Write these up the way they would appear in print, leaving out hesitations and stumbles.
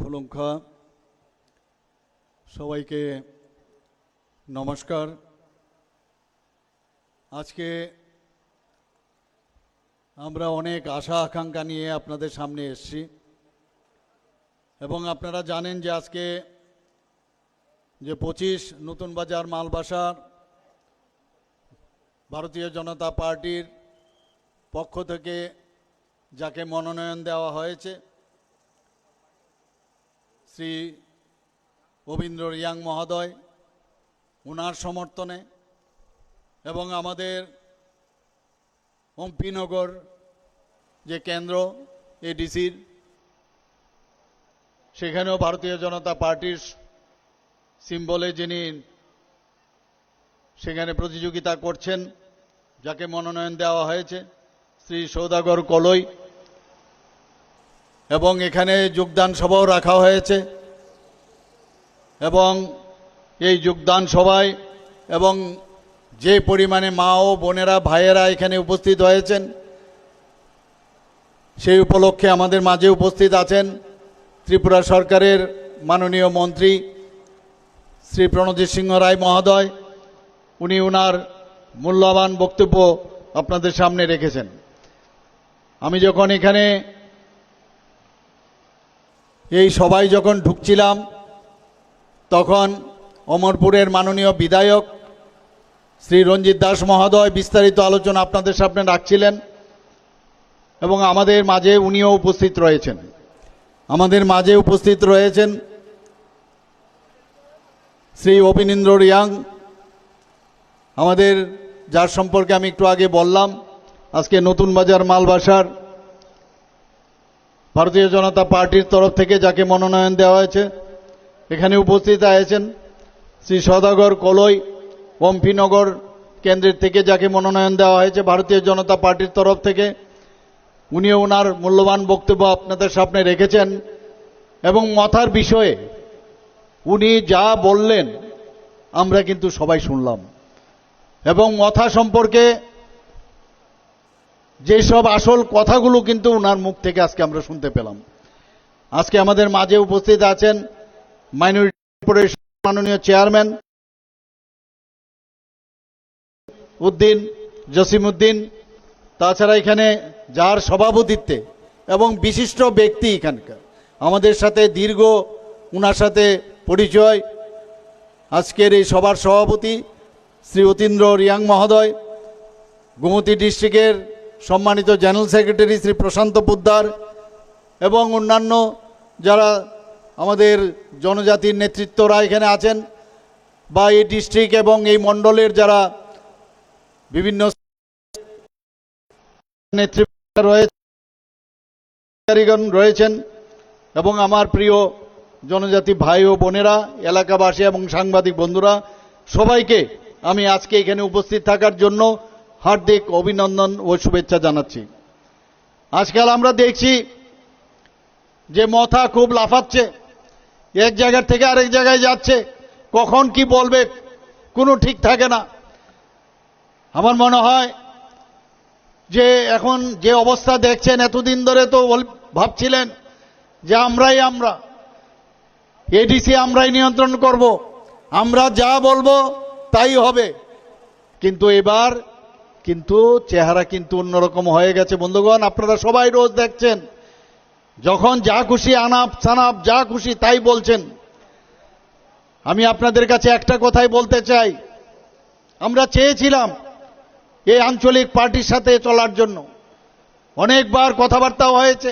ফুলংখা সবাইকে নমস্কার। আজকে আমরা অনেক আশা আকাঙ্ক্ষা নিয়ে আপনাদের সামনে এসেছি এবং আপনারা জানেন যে আজকে যে 25 নতুন বাজার মালবাসার ভারতীয় জনতা পার্টির পক্ষ থেকে যাকে মনোনয়ন দেওয়া হয়েছে শ্রী রবীন্দ্র রিয়াং মহোদয়, ওনার সমর্থনে এবং আমাদের অম্পিনগর যে কেন্দ্র এডিসির সেখানেও ভারতীয় জনতা পার্টির সিম্বলে যিনি সেখানে প্রতিযোগিতা করছেন, যাকে মনোনয়ন দেওয়া হয়েছে শ্রী সৌদাগর কলই, এবং এখানে যোগদান সভাও রাখা হয়েছে এবং এই যোগদান সভায় এবং যে পরিমাণে মা ও বোনেরা ভাইয়েরা এখানে উপস্থিত হয়েছেন সেই উপলক্ষে আমাদের মাঝে উপস্থিত আছেন ত্রিপুরা সরকারের মাননীয় মন্ত্রী শ্রী প্রণজিৎ সিংহ রায় মহোদয়। উনি ওনার মূল্যবান বক্তব্য আপনাদের সামনে রেখেছেন। আমি যখন এখানে এই সবাই যখন ঢুকছিলাম তখন অমরপুরের মাননীয় বিধায়ক শ্রী রঞ্জিত দাস মহোদয় বিস্তারিত আলোচনা আপনাদের সামনে রাখছিলেন এবং আমাদের মাঝে উনিও উপস্থিত রয়েছেন। আমাদের মাঝে উপস্থিত রয়েছেন শ্রী অভিনীন্দ্র রিয়াং, আমাদের যার সম্পর্কে আমি একটু আগে বললাম। আজকে নতুন বাজার মালবাসার ভারতীয় জনতা পার্টির তরফ থেকে যাকে মনোনয়ন দেওয়া হয়েছে, এখানে উপস্থিত আছেন শ্রী সৌদাগর কলই, অম্পিনগর কেন্দ্রের থেকে যাকে মনোনয়ন দেওয়া হয়েছে ভারতীয় জনতা পার্টির তরফ থেকে। উনিও ওনার মূল্যবান বক্তব্য আপনাদের সামনে রেখেছেন এবং মথার বিষয়ে উনি যা বললেন আমরা কিন্তু সবাই শুনলাম এবং মথা সম্পর্কে যেসব আসল কথাগুলো কিন্তু ওনার মুখ থেকে আজকে আমরা শুনতে পেলাম। আজকে আমাদের মাঝে উপস্থিত আছেন মাইনরিটি কর্পোরেশন মাননীয় চেয়ারম্যান জসিম উদ্দিন, তাছাড়া এখানে যার সভাপতিত্বে এবং বিশিষ্ট ব্যক্তি এখানকার আমাদের সাথে দীর্ঘ ওনার সাথে পরিচয়, আজকের এই সভার সভাপতি শ্রী অতীন্দ্র রিয়াং মহোদয়, গোমতী ডিস্ট্রিক্টের সম্মানিত জেনারেল সেক্রেটারি শ্রী প্রশান্ত পোদ্দার এবং অন্যান্য যারা আমাদের জনজাতির নেতৃত্বরা এখানে আছেন বা এই ডিস্ট্রিক্ট এবং এই মণ্ডলের যারা বিভিন্ন নেতৃত্ব রয়েছেন এবং আমার প্রিয় জনজাতি ভাই ও বোনেরা, এলাকাবাসী এবং সাংবাদিক বন্ধুরা, সবাইকে আমি আজকে এখানে উপস্থিত থাকার জন্য হার্দিক অভিনন্দন ও শুভেচ্ছা জানাচ্ছি। আজকাল আমরা দেখছি যে মথা খুব লাফাচ্ছে, এক জায়গা থেকে আরেক জায়গায় যাচ্ছে, কখন কি বলবে কোনো ঠিক থাকে না। আমার মনে হয় যে এখন যে অবস্থা দেখছেন, এতদিন ধরে তো ভাবছিলেন যে আমরা এডিসি আমরাই নিয়ন্ত্রণ করব, আমরা যা বলবো তাই হবে, কিন্তু এবার কিন্তু চেহারা কিন্তু অন্যরকম হয়ে গেছে। বন্ধুগণ, আপনারা সবাই রোজ দেখছেন যখন যা খুশি আনাপ সানাপ যা খুশি তাই বলছেন। আমি আপনাদের কাছে একটা কথাই বলতে চাই, আমরা চেয়েছিলাম এই আঞ্চলিক পার্টির সাথে চলার জন্য, অনেকবার কথাবার্তা হয়েছে,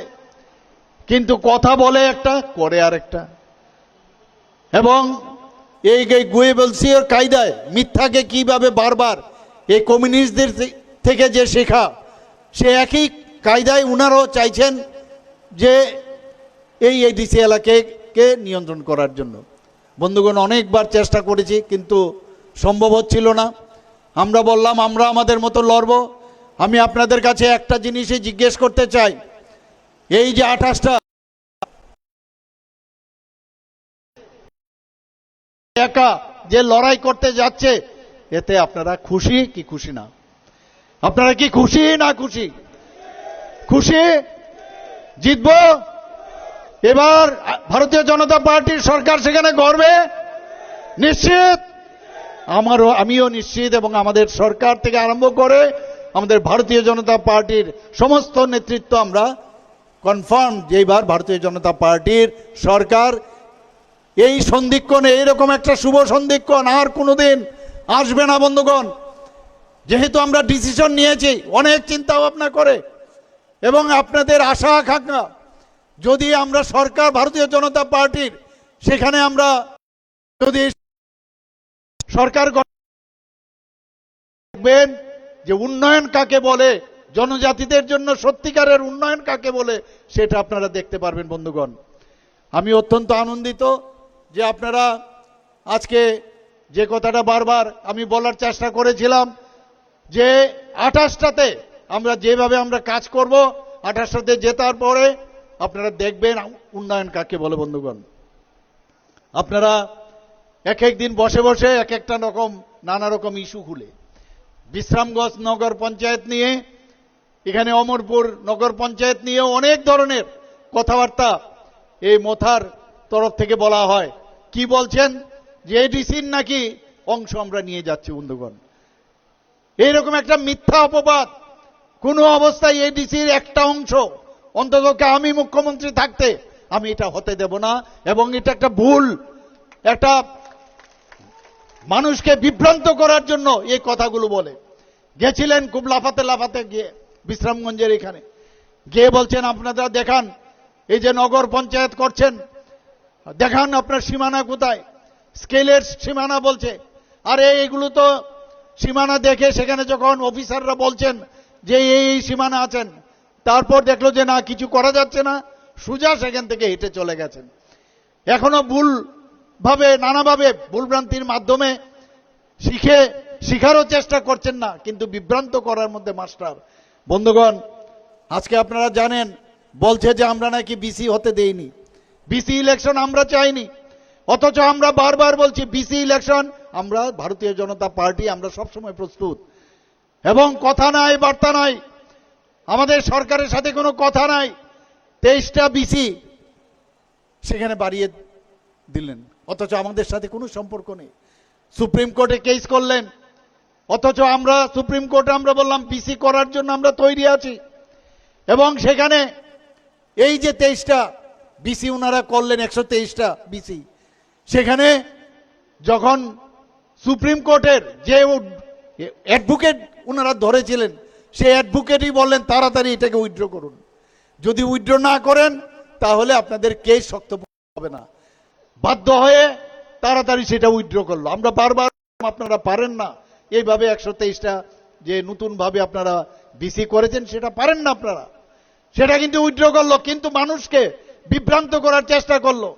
কিন্তু কথা বলে একটা করে আরেকটা, এবং এই গুয়েবলসিওর কায়দায় মিথ্যাকে কিভাবে বারবার এই কমিউনিস্টদের থেকে যে শেখা, সে একই কায়দায় উনারাও চাইছেন যে এই এডিসি এলাকাকে নিয়ন্ত্রণ করার জন্য। বন্ধুগণ, অনেকবার চেষ্টা করেছি কিন্তু সম্ভব হচ্ছিল না। আমরা বললাম আমরা আমাদের মতো লড়ব। আমি আপনাদের কাছে একটা জিনিসই জিজ্ঞেস করতে চাই, এই যে 28টা একা যে লড়াই করতে যাচ্ছে, এতে আপনারা খুশি কি খুশি না? আপনারা কি খুশি না খুশি? খুশি? জিতবো? এবার ভারতীয় জনতা পার্টির সরকার সেখানে গড়বে নিশ্চিত। আমিও নিশ্চিত, এবং আমাদের সরকার থেকে আরম্ভ করে আমাদের ভারতীয় জনতা পার্টির সমস্ত নেতৃত্ব আমরা কনফার্ম যে এবার ভারতীয় জনতা পার্টির সরকার এই সন্ধিক্ষণে, এইরকম একটা শুভ সন্ধিক্ষণ আর কোনোদিন আসবে না বন্ধুগণ। যেহেতু আমরা ডিসিশন নিয়েছি অনেক চিন্তা ভাবনা করে, এবং আপনাদের আশা আকাঙ্ক্ষা, যদি আমরা সরকার ভারতীয় জনতা পার্টির সেখানে আমরা যদি সরকার দেখবেন যে উন্নয়ন কাকে বলে, জনজাতিদের জন্য সত্যিকারের উন্নয়ন কাকে বলে, সেটা আপনারা দেখতে পারবেন বন্ধুগণ। আমি অত্যন্ত আনন্দিত যে আপনারা আজকে যে কথাটা বারবার আমি বলার চেষ্টা করেছিলাম যে 28টাতে আমরা যেভাবে আমরা কাজ করব, 28টাতে জেতার পরে আপনারা দেখবেন উন্নয়ন কাকে বলে বন্ধুগণ। আপনারা এক এক দিন বসে বসে এক একটা রকম নানা রকম ইস্যু খুলে, বিশ্রামগঞ্জ নগর পঞ্চায়েত নিয়ে, এখানে অমরপুর নগর পঞ্চায়েত নিয়ে অনেক ধরনের কথাবার্তা এই মোথার তরফ থেকে বলা হয়। কি বলছেন যে এডিসির নাকি অংশ আমরা নিয়ে যাচ্ছি বন্ধুগণ। এইরকম একটা মিথ্যা অপবাদ। কোনো অবস্থায় এডিসির একটা অংশ, অন্তত আমি মুখ্যমন্ত্রী থাকতে আমি এটা হতে দেব না, এবং এটা একটা ভুল, একটা মানুষকে বিভ্রান্ত করার জন্য এই কথাগুলো বলে। গেছিলেন খুব লাফাতে লাফাতে গিয়ে বিশ্রামগঞ্জের এখানে গিয়ে বলছেন আপনারা দেখান, এই যে নগর পঞ্চায়েত করছেন দেখান আপনার সীমানা কোথায়, স্কেলের সীমানা বলছে। আরে এগুলো তো সীমানা দেখে সেখানে যখন অফিসাররা বলছেন যে এই সীমানা আছেন, তারপর দেখলো যে না কিছু করা যাচ্ছে না, সোজা সেখান থেকে হেঁটে চলে গেছেন। এখনো ভুল ভাবে নানাভাবে ভুলভ্রান্তির মাধ্যমে শিখারও চেষ্টা করছেন না, কিন্তু বিভ্রান্ত করার মধ্যে মাস্টার। বন্ধুগণ, আজকে আপনারা জানেন বলছে যে আমরা নাকি বিসি হতে দেইনি, বিসি ইলেকশন আমরা চাইনি, অথচ আমরা বারবার বলছি বিসি ইলেকশন আমরা ভারতীয় জনতা পার্টি আমরা সবসময় প্রস্তুত। এবং কথা নাই বার্তা নাই, আমাদের সরকারের সাথে কোনো কথা নাই। 23টা বিসি সেখানে বাড়িয়ে দিলেন, অথচ আমাদের সাথে কোনো সম্পর্ক নেই। সুপ্রিম কোর্টে কেস করলেন, অথচ আমরা সুপ্রিম কোর্টে আমরা বললাম বিসি করার জন্য আমরা তৈরি আছি। এবং সেখানে এই যে 23টা বিসি ওনারা করলেন, 123টা বিসি, সেখানে যখন সুপ্রিম কোর্টের যে অ্যাডভোকেট ওনারা ধরেছিলেন, সেই অ্যাডভোকেটই বললেন তাড়াতাড়ি এটাকে উইথড্র করুন, যদি উইথড্র না করেন তাহলে আপনাদের কেস শক্ত হবে না। বাধ্য হয়ে তাড়াতাড়ি সেটা উইথড্র করলো। আমরা বারবার আপনারা পারেন না এইভাবে 123টা যে নতুন ভাবে আপনারা বিসি করেছেন সেটা পারেন না আপনারা, সেটা কিন্তু উইথড্র করলো, কিন্তু মানুষকে বিভ্রান্ত করার চেষ্টা করলো।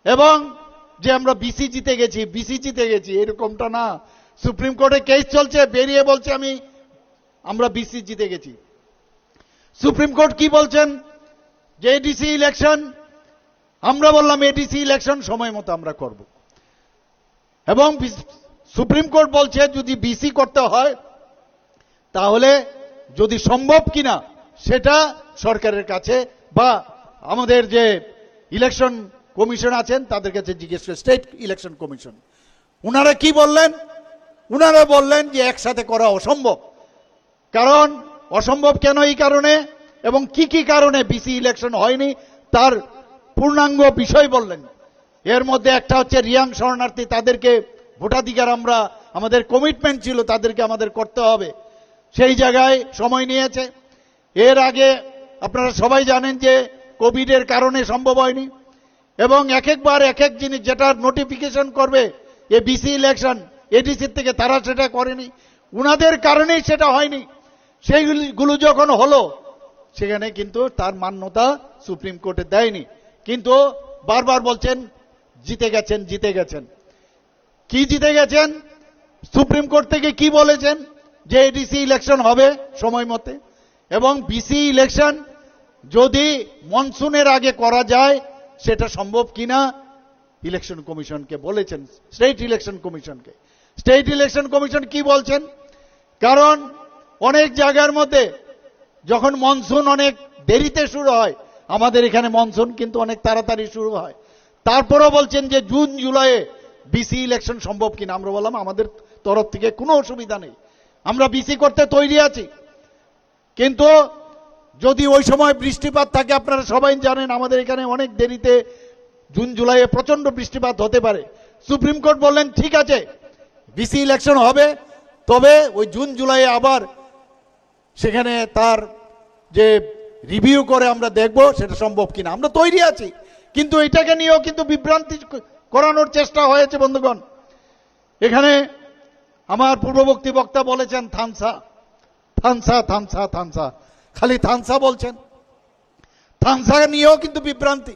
এবং যে আমরা বিসি জিতে গেছি, বিসি জিতে গেছি, এরকমটা না। সুপ্রিম কোর্টে কেস চলছে, বেরিয়ে বলছে আমরা বিসি জিতে গেছি। সুপ্রিম কোর্ট কি বলছেন যে এডিসি ইলেকশন, আমরা বললাম এডিসি ইলেকশন সময় মতো আমরা করব, এবং সুপ্রিম কোর্ট বলছে যদি বিসি করতে হয় তাহলে যদি সম্ভব কিনা সেটা সরকারের কাছে বা আমাদের যে ইলেকশন কমিশন আছেন তাদের কাছে জিজ্ঞেস করে, স্টেট ইলেকশন কমিশন। ওনারা কি বললেন? ওনারা বললেন যে একসাথে করা অসম্ভব। কারণ অসম্ভব কেন, এই কারণে, এবং কি কি কারণে বিসি ইলেকশন হয়নি তার পূর্ণাঙ্গ বিষয় বললেন। এর মধ্যে একটা হচ্ছে রিয়াং শরণার্থী, তাদেরকে ভোটাধিকার আমরা, আমাদের কমিটমেন্ট ছিল তাদেরকে আমাদের করতে হবে, সেই জায়গায় সময় নিয়েছে। এর আগে আপনারা সবাই জানেন যে কোভিডের কারণে সম্ভব হয়নি, এবং এক একবার এক এক জিনিস যেটা নোটিফিকেশন করবে এ বিসি ইলেকশন এডিসির থেকে, তারা সেটা করেনি, উনাদের কারণেই সেটা হয়নি। সেইগুলো যখন হলো সেখানে কিন্তু তার মান্যতা সুপ্রিম কোর্টে দেয়নি, কিন্তু বারবার বলছেন জিতে গেছেন জিতে গেছেন। কি জিতে গেছেন? সুপ্রিম কোর্ট থেকে কি বলেছেন যে এডিসি ইলেকশন হবে সময় মতে, এবং বিসি ইলেকশন যদি মনসুনের আগে করা যায় সেটা সম্ভব কিনা ইলেকশন কমিশনকে বলেছেন, স্টেট ইলেকশন কমিশনকে। স্টেট ইলেকশন কমিশন কি বলছেন? কারণ অনেক জায়গার মধ্যে যখন মনসুন অনেক দেরিতে শুরু হয় আমাদের এখানে মনসুন কিন্তু অনেক তাড়াতাড়ি শুরু হয়। তারপরেও বলছেন যে জুন জুলাইয়ে বিসি ইলেকশন সম্ভব কিনা। আমরা বললাম আমাদের তরফ থেকে কোনো অসুবিধা নেই, আমরা বিসি করতে তৈরি আছি। কিন্তু যদি ওই সময় বৃষ্টিপাত থাকে, আপনারা সবাই জানেন আমাদের এখানে অনেক দেরিতে জুন জুলাইয়ে প্রচন্ড বৃষ্টিপাত হতে পারে। সুপ্রিম কোর্ট বললেন ঠিক আছে বিসি ইলেকশন হবে, তবে ওই জুন জুলাইয়ে আবার সেখানে তার যে রিভিউ করে আমরা দেখব সেটা সম্ভব কিনা। আমরা তৈরি আছি, কিন্তু এটাকে নিয়েও কিন্তু বিভ্রান্তি করানোর চেষ্টা হয়েছে বন্ধুগণ। এখানে আমার পূর্ববর্তী বক্তা বলেছেন থানসা থানসা থানসা থানসা, খালি থানসা বলছেন। থানসা নিয়েও কিন্তু বিভ্রান্তি।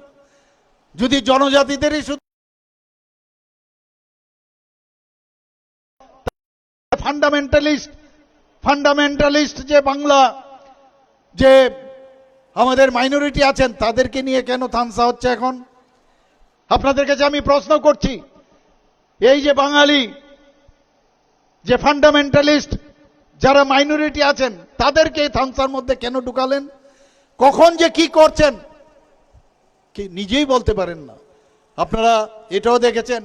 যদি জনজাতিদেরই শুধু ফান্ডামেন্টালিস্ট যে বাংলা যে আমাদের মাইনরিটি আছেন তাদেরকে নিয়ে কেন থানসা হচ্ছে এখন? আপনাদের কাছে আমি প্রশ্ন করছি, এই যে বাঙালি যে ফান্ডামেন্টালিস্ট যারা মাইনরিটি আছেন তাদেরকে থানসার মধ্যে কেন ঢুকালেন? কখন যে কি করছেন কি নিজেই বলতে পারেন না। আপনারা এটাও দেখেছেন,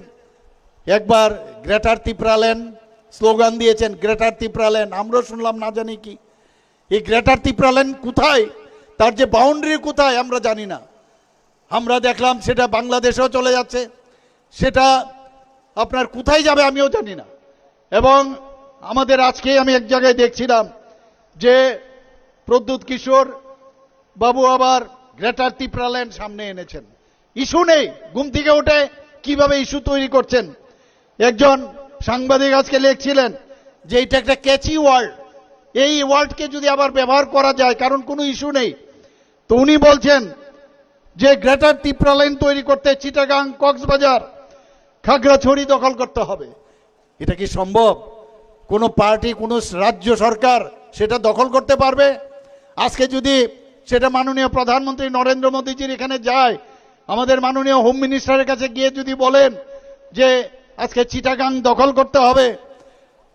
একবার গ্রেটার তিপ্রাল্যান্ড স্লোগান দিয়েছেন, গ্রেটার তিপ্রাল্যান্ড। আমরা শুনলাম না জানি কি। এই গ্রেটার তিপ্রাল্যান্ড কোথায়, তার যে বাউন্ডারি কোথায় আমরা জানি না। আমরা দেখলাম সেটা বাংলাদেশেও চলে যাচ্ছে, সেটা আপনার কোথায় যাবে আমিও জানি না। এবং আমাদের আজকে আমি এক জায়গায় দেখছিলাম যে প্রদ্যুৎ কিশোর বাবু আবার গ্রেটার তিপ্রাল্যান্ড সামনে এনেছেন। ইস্যু নেই, ঘুম থেকে উঠে কিভাবে ইস্যু তৈরি করছেন। একজন সাংবাদিক আজকে লিখছিলেন যে এটা একটা ক্যাচি ওয়ার্ড, এই ওয়ার্ডকে যদি আবার ব্যবহার করা যায় কারণ কোনো ইস্যু নেই, তো উনি বলছেন যে গ্রেটার তিপ্রাল্যান্ড তৈরি করতে চিটাগাং, কক্সবাজার, খাগড়াছড়ি দখল করতে হবে। এটা কি সম্ভব? কোন পার্টি, কোন রাজ্য সরকার সেটা দখল করতে পারবে? আজকে যদি সেটা মাননীয় প্রধানমন্ত্রী নরেন্দ্র মোদীজির এখানে যায়, আমাদের মাননীয় হোম মিনিস্টারের কাছে গিয়ে যদি বলেন যে আজকে চিটাগাং দখল করতে হবে,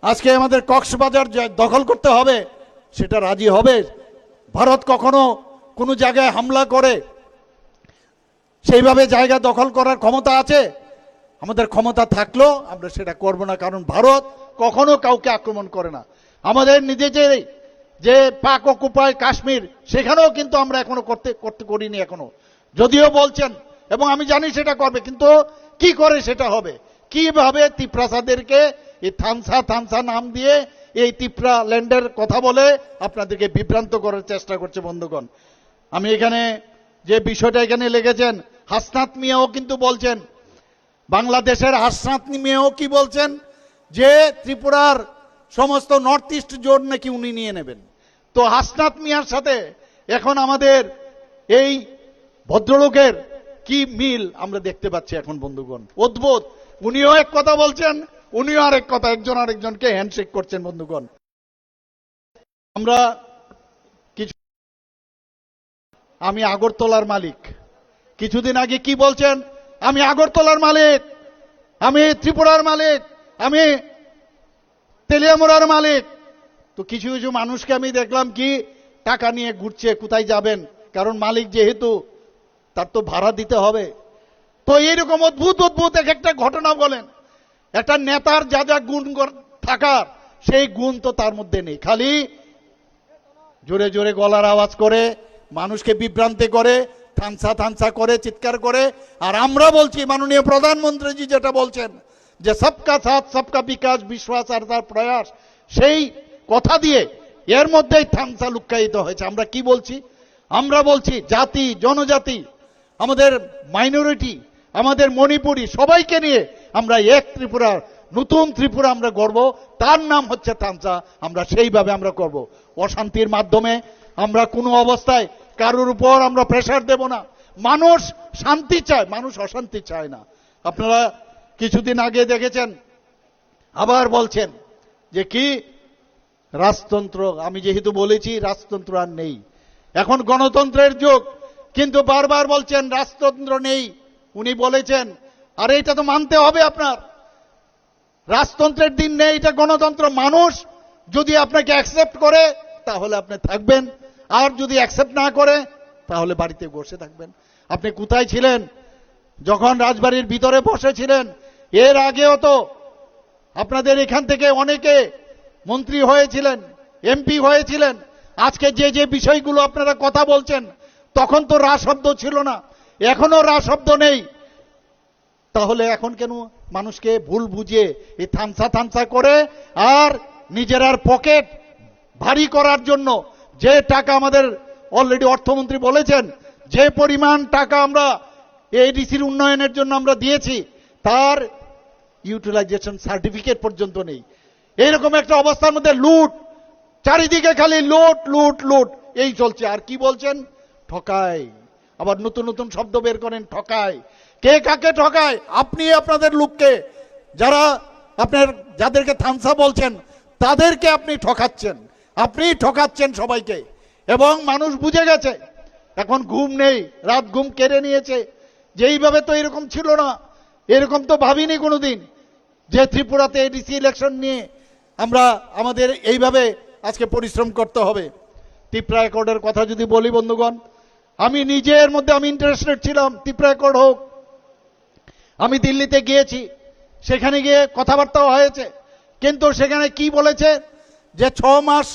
আজকে আমাদের কক্সবাজার দখল করতে হবে, সেটা রাজি হবে? ভারত কখনো কোনো জায়গায় হামলা করে সেইভাবে জায়গা দখল করার ক্ষমতা আছে? আমাদের ক্ষমতা থাকলেও আমরা সেটা করব না, কারণ ভারত কখনো কাউকে আক্রমণ করে না। আমাদের নিজেদের যে পাক অকুপায় কাশ্মীর, সেখানেও কিন্তু আমরা এখনো করতে করিনি এখনো, যদিও বলছেন, এবং আমি জানি সেটা করবে, কিন্তু কি করে সেটা হবে? কিভাবে তিপ্রাসাদেরকে এই থানসা থানসা নাম দিয়ে এই তিপ্রা ল্যান্ডের কথা বলে আপনাদেরকে বিভ্রান্ত করার চেষ্টা করছে বন্ধুগণ। আমি এখানে যে বিষয়টা এখানে লিখেছেন, হাসনাত মিয়াও কিন্তু বলছেন, বাংলাদেশের হাসনাত মিয়াও কি বলছেন যে ত্রিপুরার সমস্ত নর্থ ইস্ট জোন নাকি উনি নিয়ে নেবেন। তো হাসনাত মিয়ার সাথে এখন আমাদের এই ভদ্রলোকের কি মিল আমরা দেখতে পাচ্ছি এখন বন্ধুগণ। অদ্ভুত, উনিও এক কথা বলছেন, উনিও আরেক কথা, একজন আরেকজনকে হ্যান্ডশেক করছেন বন্ধুগণ। আমরা কিছু, আমি আগরতলার মালিক, কিছুদিন আগে কি বলছেন, আমি আগরতলার মালিক, আমি ত্রিপুরার মালিক, আমি তেলিয়ামুড়ার মালিক। তো কিছু কিছু মানুষকে আমি দেখলাম কি টাকা নিয়ে ঘুরছে, কোথায় যাবেন, কারণ মালিক যেহেতু তার তো ভাড়া দিতে হবে। তো এইরকম অদ্ভুত অদ্ভুত এক একটা ঘটনা বলেন। একটা নেতার যা যা গুণ থাকার সেই গুণ তো তার মধ্যে নেই, খালি জোরে জোরে গলার আওয়াজ করে মানুষকে বিভ্রান্তি করে, থানসা থানসা করে, চিৎকার করে। আর আমরা বলছি মাননীয় প্রধানমন্ত্রীজি যেটা বলছেন যে সবকা সাথ সবকা বিকাশ, বিশ্বাস আর তার প্রয়াস, সেই কথা দিয়ে এর মধ্যেই থানসা লুক্কায়িত হয়েছে। আমরা কি বলছি? আমরা বলছি জাতি, জনজাতি, আমাদের মাইনরিটি, আমাদের মণিপুরি, সবাইকে নিয়ে আমরা এক ত্রিপুরার, নতুন ত্রিপুরা আমরা গড়ব, তার নাম হচ্ছে থানসা। আমরা সেইভাবে আমরা করব। অশান্তির মাধ্যমে আমরা কোনো অবস্থায় কারোর উপর আমরা প্রেসার দেব না। মানুষ শান্তি চায়, মানুষ অশান্তি চায় না। আপনারা কিছুদিন আগে দেখেছেন, আবার বলছেন যে কি রাজতন্ত্র। আমি যেহেতু বলেছি রাজতন্ত্র আর নেই, এখন গণতন্ত্রের যুগ, কিন্তু বারবার বলছেন রাজতন্ত্র নেই। উনি বলেছেন, আর এটা তো মানতে হবে আপনার, রাজতন্ত্রের দিন নেই, এটা গণতন্ত্র। মানুষ যদি আপনাকে অ্যাকসেপ্ট করে তাহলে আপনি থাকবেন, আর যদি অ্যাকসেপ্ট না করে তাহলে বাড়িতে বসে থাকবেন। আপনি কোথায় ছিলেন যখন রাজবাড়ির ভিতরে বসেছিলেন? এর আগেও তো আপনাদের এখান থেকে অনেকে মন্ত্রী হয়েছিলেন, এমপি হয়েছিলেন। আজকে যে যে বিষয়গুলো আপনারা কথা বলছেন, তখন তো রা শব্দ ছিল না, এখনো রা শব্দ নেই। তাহলে এখন কেন মানুষকে ভুল বুঝিয়ে এই থামসা করে আর নিজেরার পকেট ভারী করার জন্য যে টাকা আমাদের অলরেডি অর্থমন্ত্রী বলেছেন, যে পরিমাণ টাকা আমরা এডিসির উন্নয়নের জন্য আমরা দিয়েছি, তার ইউটিলাইজেশন সার্টিফিকেট পর্যন্ত নেই। এইরকম একটা অবস্থার মধ্যে লুট, চারিদিকে খালি লুট লুট লুট, এই চলছে। আর কি বলছেন? ঠকায়। আবার নতুন নতুন শব্দ বের করেন, ঠকায়। কে কাকে ঠকায়? আপনি আপনাদের লোককে, যারা আপনার যাদেরকে থামসা বলছেন তাদেরকে আপনি ঠকাচ্ছেন, আপনি ঠকাচ্ছেন সবাইকে। এবং মানুষ বুঝে গেছে, এখন ঘুম নেই, রাত ঘুম কেড়ে নিয়েছে। যেইভাবে তো এরকম ছিল না, এরকম তো ভাবিনি কোনোদিন যে ত্রিপুরাতে এডিসি ইলেকশন নিয়ে আমরা আমাদের এইভাবে আজকে পরিশ্রম করতে হবে। ত্রিপুরা অ্যাকর্ডের কথা যদি বলি বন্ধুগণ, আমি নিজের মধ্যে আমি ইন্টারেস্টেড ছিলাম ত্রিপুরা অ্যাকর্ড হোক। আমি দিল্লিতে গিয়েছি, সেখানে গিয়ে কথাবার্তাও হয়েছে, কিন্তু সেখানে কি বলেছে যে 6 মাস,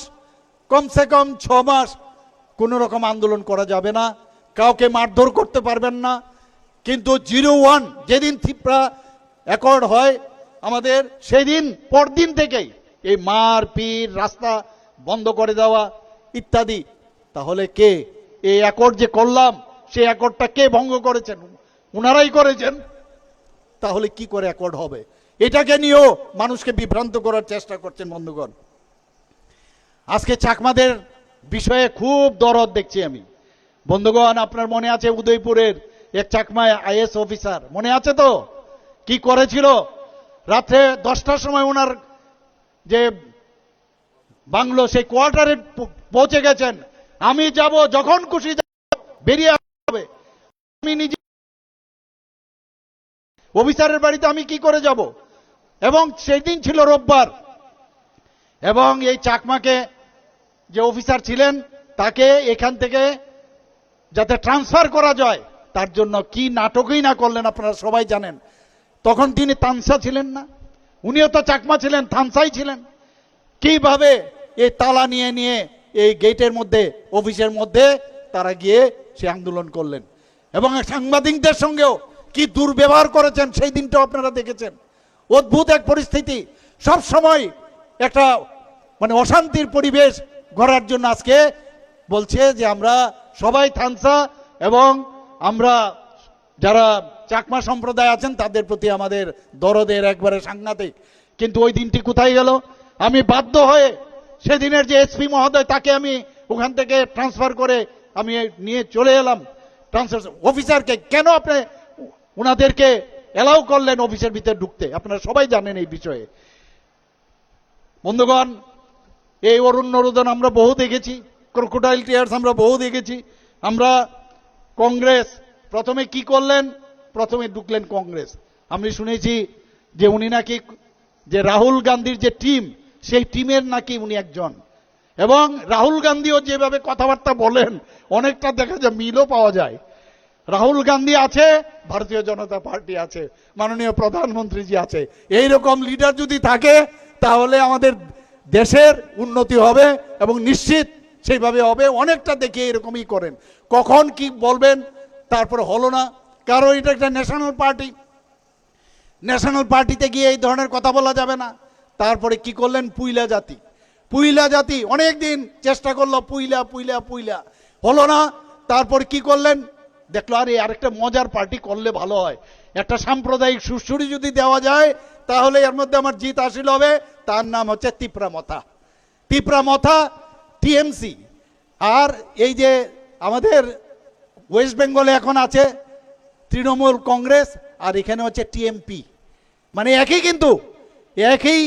কমসে কম 6 মাস কোনো রকম আন্দোলন করা যাবে না, কাউকে মারধর করতে পারবেন না। কিন্তু 01 যেদিন ত্রিপুরা অ্যাকর্ড হয় আমাদের, সেদিন পরদিন থেকেই এই মারপিট, রাস্তা বন্ধ করে দেওয়া ইত্যাদি। তাহলে কে এই অ্যাকর্ড যে করলাম, সেই অ্যাকর্ডটা কে ভঙ্গ করেছেন? ওনারাই করেছেন। তাহলে কি করে অ্যাকর্ড হবে? এটাকে নিয়েও মানুষকে বিভ্রান্ত করার চেষ্টা করছেন বন্ধুগণ। আজকে চাকমাদের বিষয়ে খুব দরদ দেখছি আমি বন্ধুগণ। আপনার মনে আছে উদয়পুরের এক চাকমা আইএস অফিসার, মনে আছে তো কি করেছিল? রাত্রে 10টার সময় ওনার যে বাংলো, সেই কোয়ার্টারে পৌঁছে গেছেন। আমি যাব, যখন খুশি বেরিয়ে হবে। আমি নিজে অফিসারের বাড়িতে আমি কি করে যাব? এবং সেই দিন ছিল রোববার, এবং এই চাকমাকে যে অফিসার ছিলেন তাকে এখান থেকে যাতে ট্রান্সফার করা যায়, তার জন্য কি নাটকই না করলেন আপনারা সবাই জানেন। তখন তিনি তানসা ছিলেন না, উনিও তো চাকমা ছিলেন, থানসাই ছিলেন। কিভাবে এই তালা নিয়ে নিয়ে এই গেটের মধ্যে, অফিসের মধ্যে তারা গিয়ে সে আন্দোলন করলেন, এবং সাংবাদিকদের সঙ্গেও কি দুর্ব্যবহার করেছেন সেই দিনটাও আপনারা দেখেছেন। অদ্ভুত এক পরিস্থিতি, সব সময় একটা মানে অশান্তির পরিবেশ গড়ার জন্য আজকে বলছে যে আমরা সবাই থানসা, এবং আমরা যারা চাকমা সম্প্রদায় আছেন তাদের প্রতি আমাদের দরদের একবারে সাংঘাতিক। কিন্তু ওই দিনটি কোথায় গেল? আমি বাধ্য হয়ে সেদিনের যে এসপি মহোদয়, তাকে আমি ওখান থেকে ট্রান্সফার করে আমি নিয়ে চলে এলাম ট্রান্সফার অফিসারকে। কেন আপনি ওনাদেরকে এলাও করলেন অফিসের ভিতরে ঢুকতে? আপনারা সবাই জানেন এই বিষয়ে। বন্ধুগণ, এই অরণ্য রোদন আমরা বহু দেখেছি, ক্রোকোডাইল টিয়ার্স আমরা বহু দেখেছি। আমরা কংগ্রেস প্রথমে কি করলেন? প্রথমে ঢুকলেন কংগ্রেস। আমি শুনেছি যে উনি নাকি যে রাহুল গান্ধীর যে টিম, সেই টিমের নাকি উনি একজন। এবং রাহুল গান্ধীও যেভাবে কথাবার্তা বলেন, অনেকটা দেখা যায় মিলও পাওয়া যায়। রাহুল গান্ধী আছে, ভারতীয় জনতা পার্টি আছে, মাননীয় প্রধানমন্ত্রীজি আছে। এইরকম লিডার যদি থাকে তাহলে আমাদের দেশের উন্নতি হবে, এবং নিশ্চিত সেইভাবে হবে। অনেকটা দেখে এরকমই করেন, কখন কি বলবেন তারপরে হলো না। কারণ এটা একটা ন্যাশনাল পার্টি, ন্যাশনাল পার্টিতে গিয়ে এই ধরনের কথা বলা যাবে না। তারপরে কি করলেন? পুইলা জাতি, পুইলা জাতি অনেক দিন চেষ্টা করলো, পুইলা পুইলা পুইলা হলো না। তারপর কি করলেন? দেখলো আরে আরেকটা মজার পার্টি করলে ভালো হয়, একটা সাম্প্রদায়িক সুরসুরি যদি দেওয়া যায় তাহলে এর মধ্যে আমার জিত হাসিল হবে। তার নাম হচ্ছে তিপ্রামথা। তিপ্রামথা টিএমসি। আর এই যে আমাদের ওয়েস্ট বেঙ্গলে এখন আছে তৃণমূল কংগ্রেস, আর এখানে হচ্ছে টিএমপি। মানে একই, কিন্তু একই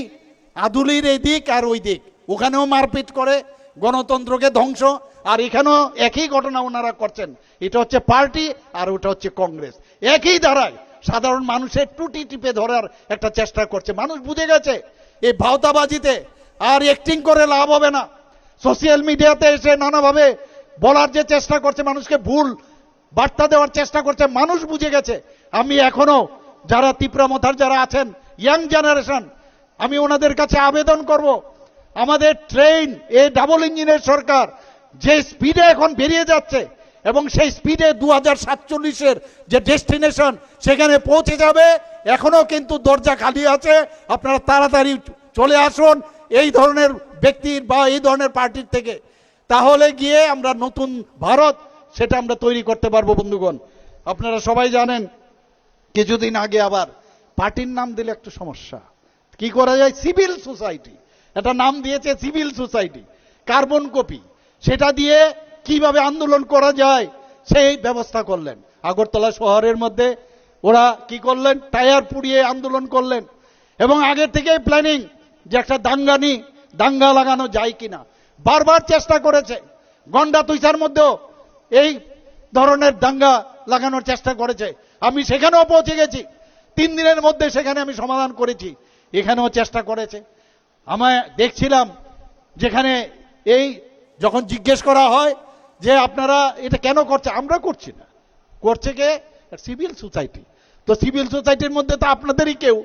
আদুলির এই দিক আর ওই দিক। ওখানেও মারপিট করে, গণতন্ত্রকে ধ্বংস, আর এখানেও একই ঘটনা ওনারা করছেন। এটা হচ্ছে পার্টি আর ওটা হচ্ছে কংগ্রেস, একই ধারায় সাধারণ মানুষের টুটি টিপে ধরার একটা চেষ্টা করছে। মানুষ বুঝে গেছে এই ভাওতাবাজিতে আর অ্যাক্টিং করে লাভ হবে না। সোশ্যাল মিডিয়াতে এসে নানাভাবে বলার যে চেষ্টা করছে, মানুষকে ভুল বার্তা দেওয়ার চেষ্টা করছে, মানুষ বুঝে গেছে। আমি এখনো যারা তীব্রমথার যারা আছেন ইয়াং জেনারেশন, আমি ওনাদের কাছে আবেদন করব, আমাদের ট্রেন এই ডাবল ইঞ্জিনের সরকার যে স্পিডে এখন বেরিয়ে যাচ্ছে এবং সেই স্পিডে 2047-এর যে ডেস্টিনেশন সেখানে পৌঁছে যাবে, এখনো কিন্তু দরজা খালি আছে। আপনারা তাড়াতাড়ি চলে আসুন এই ধরনের ব্যক্তির বা এই ধরনের পার্টির থেকে, তাহলে গিয়ে আমরা নতুন ভারত সেটা আমরা তৈরি করতে পারবো। বন্ধুগণ, আপনারা সবাই জানেন কিছুদিন আগে আবার পার্টির নাম দিলে একটু সমস্যা, কি করা যায়, সিভিল সোসাইটি, এটা নাম দিয়েছে সিভিল সোসাইটি, কার্বন কপি, সেটা দিয়ে কিভাবে আন্দোলন করা যায় সেই ব্যবস্থা করলেন। আগরতলা শহরের মধ্যে ওরা কি করলেন, টায়ার পুড়িয়ে আন্দোলন করলেন এবং আগের থেকেই প্ল্যানিং যে একটা দাঙ্গা লাগানো যায় কিনা, বারবার চেষ্টা করেছে। গন্ডা তুইসার মধ্যেও এই ধরনের দাঙ্গা লাগানোর চেষ্টা করেছে, আমি সেখানেও পৌঁছে গেছি, 3 দিনের মধ্যে সেখানে আমি সমাধান করেছি। এখানেও চেষ্টা করেছে। আমায় দেখছিলাম যেখানে এই যখন জিজ্ঞেস করা হয় যে আপনারা এটা কেন করছে, আমরা করছি না, করছে কে, সিভিল সোসাইটি। তো সিভিল সোসাইটির মধ্যে তো আপনাদেরই কেউ।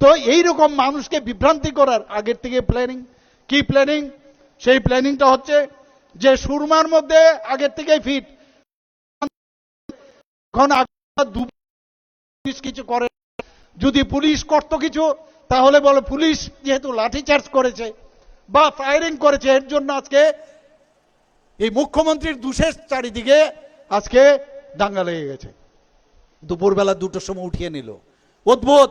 তো এইরকম মানুষকে বিভ্রান্তি করার আগের থেকে প্ল্যানিং, কি প্ল্যানিং, সেই প্ল্যানিংটা হচ্ছে যে সুরমার মধ্যে আগের থেকেই ফিট, এখন পুলিশ কিছু করে, যদি পুলিশ করতো কিছু তাহলে বলে পুলিশ যেহেতু লাঠিচার্জ করেছে বা ফায়ারিং করেছে, এর জন্য আজকে এই মুখ্যমন্ত্রীর দুশের চারিদিকে আজকে দাঙ্গা লেগে গেছে। দুপুরবেলা 2টোর সময় উঠিয়ে নিল, অদ্ভুত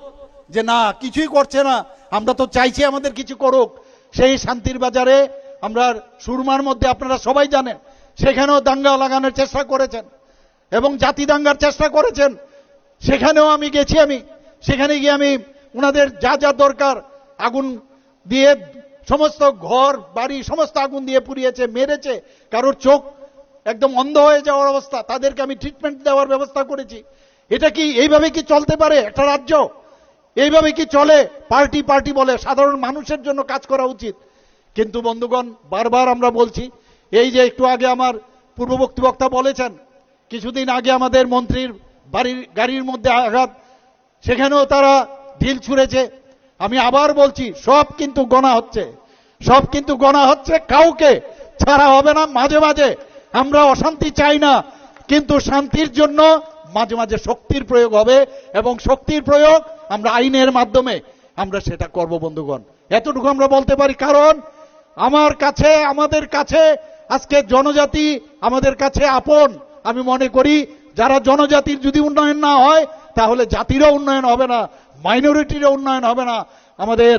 যে না কিছুই করছে না, আমরা তো চাইছি আমাদের কিছু করুক। সেই শান্তির বাজারে আমরা সুরমার মধ্যে আপনারা সবাই জানেন সেখানেও দাঙ্গা লাগানোর চেষ্টা করেছেন এবং জাতি দাঙ্গার চেষ্টা করেছেন। সেখানেও আমি গেছি, সেখানে গিয়ে আমি ওনাদের যা যা দরকার আগুন দিয়ে সমস্ত ঘর বাড়ি সমস্ত আগুন দিয়ে পুড়িয়েছে, মেরেছে, কারোর চোখ একদম অন্ধ হয়ে যাওয়ার অবস্থা, তাদেরকে আমি ট্রিটমেন্ট দেওয়ার ব্যবস্থা করেছি। এটা কি এইভাবে কি চলতে পারে একটা রাজ্য? এইভাবে কি চলে? পার্টি বলে সাধারণ মানুষের জন্য কাজ করা উচিত। কিন্তু বন্ধুগণ, বারবার আমরা বলছি, এই যে একটু আগে আমার পূর্ববর্তী বক্তা বলেছেন কিছুদিন আগে আমাদের মন্ত্রীর গাড়ির মধ্যে আঘাত, সেখানেও তারা ঢিল ছুঁড়েছে। আমি আবার বলছি সব কিন্তু গণা হচ্ছে, কাউকে ছাড়া হবে না। মাঝে মাঝে আমরা অশান্তি চাই না, কিন্তু শান্তির জন্য মাঝে মাঝে শক্তির প্রয়োগ হবে এবং শক্তির প্রয়োগ আমরা আইনের মাধ্যমে আমরা সেটা করব। বন্ধুগণ, এতটুকু আমরা বলতে পারি, কারণ আমাদের কাছে আজকে জনজাতি আমাদের কাছে আপন। আমি মনে করি যারা জনজাতির যদি উন্নয়ন না হয় তাহলে জাতিরও উন্নয়ন হবে না, মাইনরিটিরও উন্নয়ন হবে না, আমাদের